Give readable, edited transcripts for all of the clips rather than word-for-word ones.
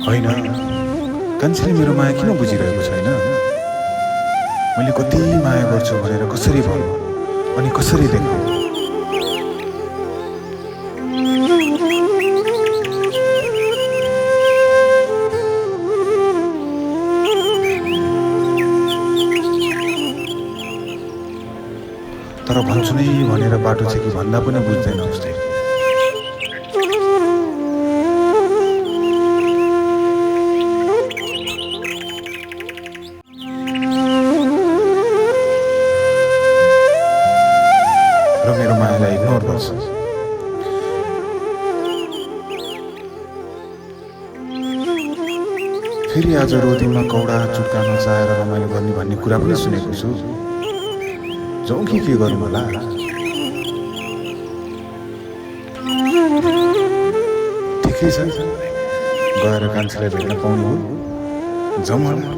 होइन, कान्छीले मेरो माया किन बुझिरहेको छैन? मैले कति माया गर्छु भनेर कसरी भन्नु अनि कसरी देखाउँ? तर भन्छु नै भनेर बाटो छ कि भन्दा पनि बुझ्दैन उसले। र मेरो मायालाई इग्नोर गर्छ। फेरि आज रोदीमा कौडा चुट्का नचाएर रमाइलो गर्ने भन्ने कुरा पनि सुनेको छु। जाउँ कि के गरौँ होला? ठिकै छ, गएर कान्छीलाई भेट्न पाउने हो, जाउँ होला।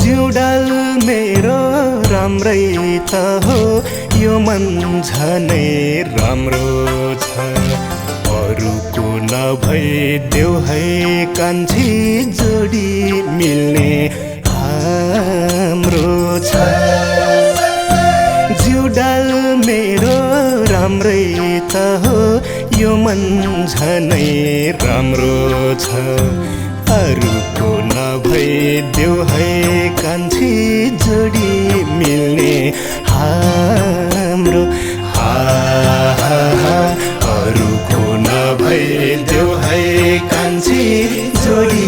जिउडाल मेरो राम्रै त हो, यो मन झनै राम्रो छ। अरूको नभई देऊ है कान्छी, जोडी मिल्ने हाम्रो छ। जिउडाल मेरो राम्रै त हो, यो मन झनै राम्रो छ। अरूको नभई देऊ है कान्छी, जोडी मिल्ने हाम्रो। अरूको नभई देऊ है कान्छी, जोडी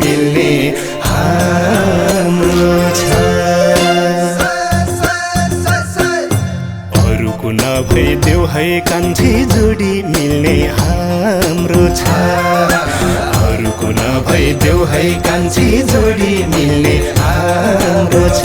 मिल्ने हाम्रो छ। अरूको नभई देऊ है कान्छी, जोडी मिल्ने हाम्रो छ। अरूको नभई देऊ है कान्छी, जोडी मिल्ने हाम्रो छ।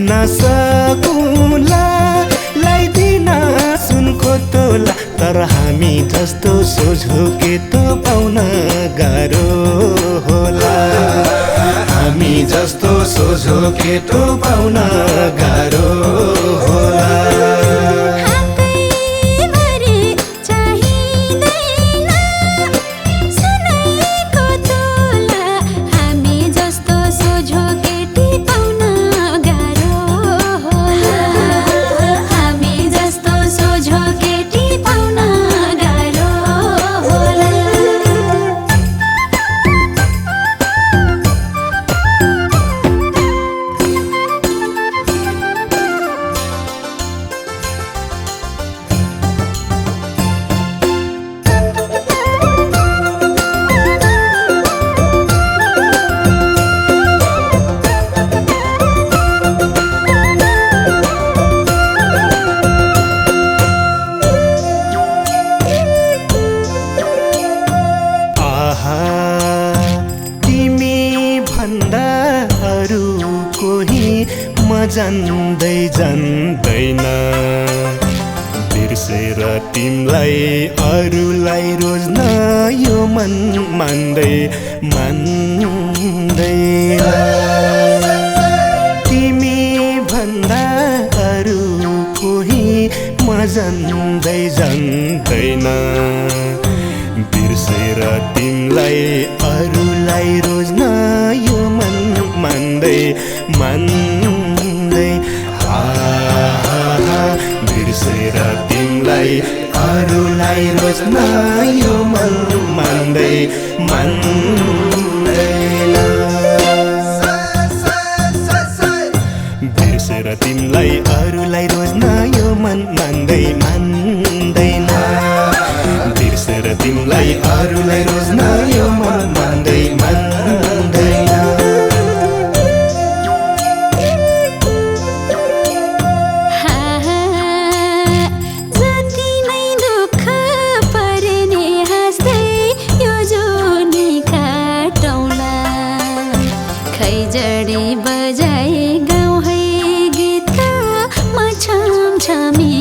नसकुला लाइदिन सुनको तोला, तर हामी जस्तो सोझो केटो पाउन गाह्रो होला। हामी जस्तो सोझो केटो पाउन गाह्रो होला। जान्दै जान्दैन बिर्सेर तिमलाई अरूलाई रोज्न यो मन मान्दै मान्दैन तिमी भन्दा अरू कोही म जान्दै जान्दैन बिर्सेर तिमलाई अरूलाई रोज्न यो मन मान्दै मान्दै बिर्सेर तिमलाई अरूलाई रोज्न यो मन मान्दै मान्दैन बिर्सेर तिमलाई अरूलाई रोज्न यो मन मान्दै मान्दैन बिर्सेर तिमलाई अरूलाई रोज्न यो मन मान्दै मान्दैन खैजडी बजाए गाउँ है गीत म छमछमी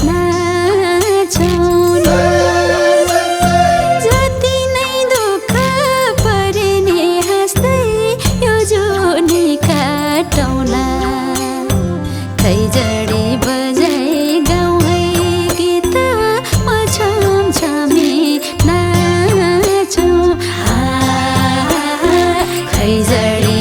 नाचौँला जति नै दुःख परे नि हाँस्दै यो जोनी काटौँला खैजडी बजाए गाउँ है गीत म छमछमी नाचौँ खैजडी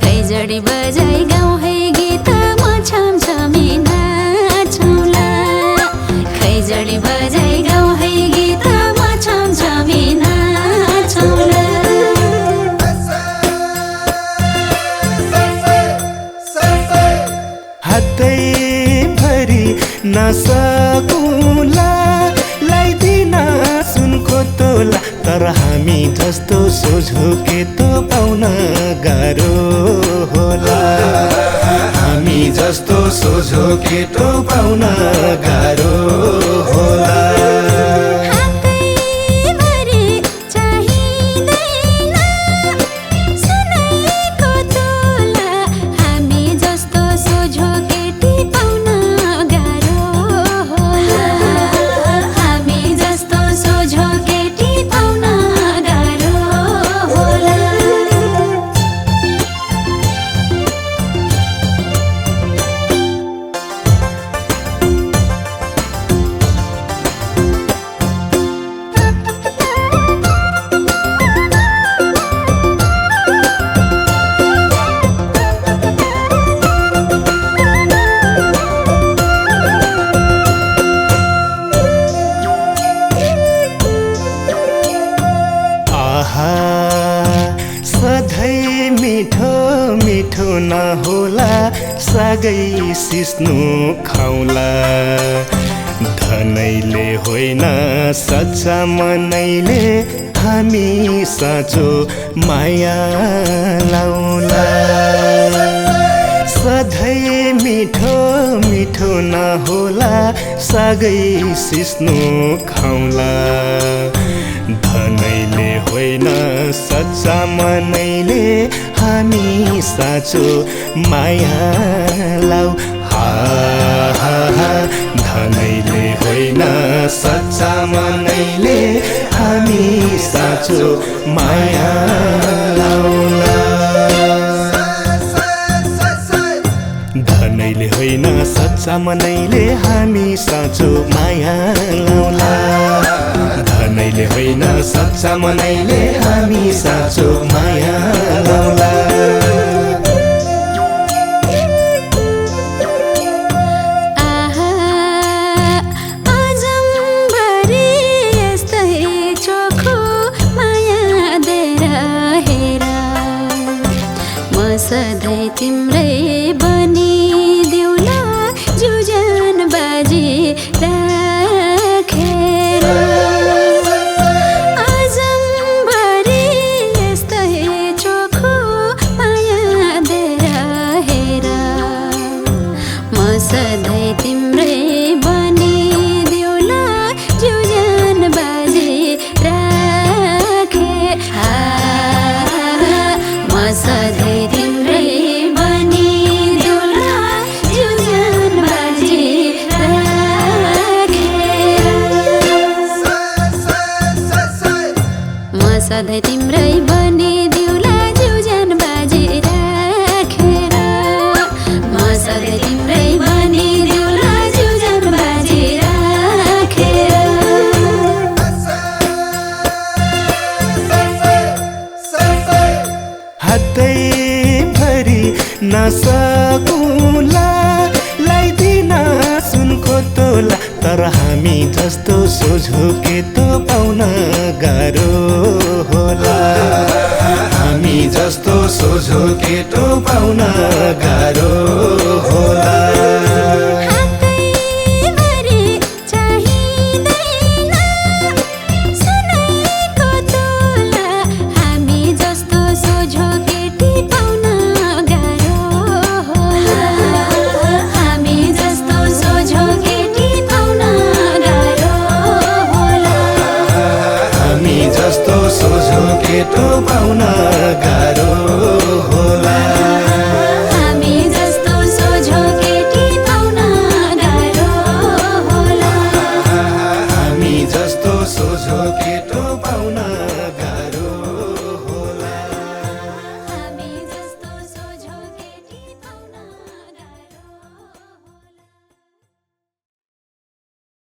खैजडी बजाई गाउँ है गीत म छमछमी नाचौँला खैजडी बजाई गाउँ है गीत म छमछमी नाचौँला हातैभरि नसकुला लाइदिन सुनको तोला तर हामी जस्तो सोझो केटो पाउन गाह्रो होला हामी जस्तो सोझो केटो पाउन गाह्रो होला सधैँ मिठो मिठो नहोला सागै सिस्नु खाउला धनैले होइन सच्चा मनैले हामी साँचो माया लाउला सधैँ मिठो मिठो नहोला सागै सिस्नु खाउला धनैले होइन सच्चा मनैले हामी साँचो माया लाउ धनैले होइन सच्चा मनैले हामी साँचो माया लाउला धनैले होइन सच्चा मनैले हामी साँचो माया लाउला धनैले होइन सच्चा मनैले हामी साँचो माया लाउला सधैँ तिम्रै बनिदेऊला जुजन बाजी राखेर आजमभरि यस्तै चोखो माया दिएर हेर म सधैँ तिम्रै बनिदेऊला नसकुला लाइदिन सुनको तोला तर हामी जस्तो सोझो केटो पाउन गाह्रो होला हामी जस्तो सोझो केटो पाउन गाह्रो होला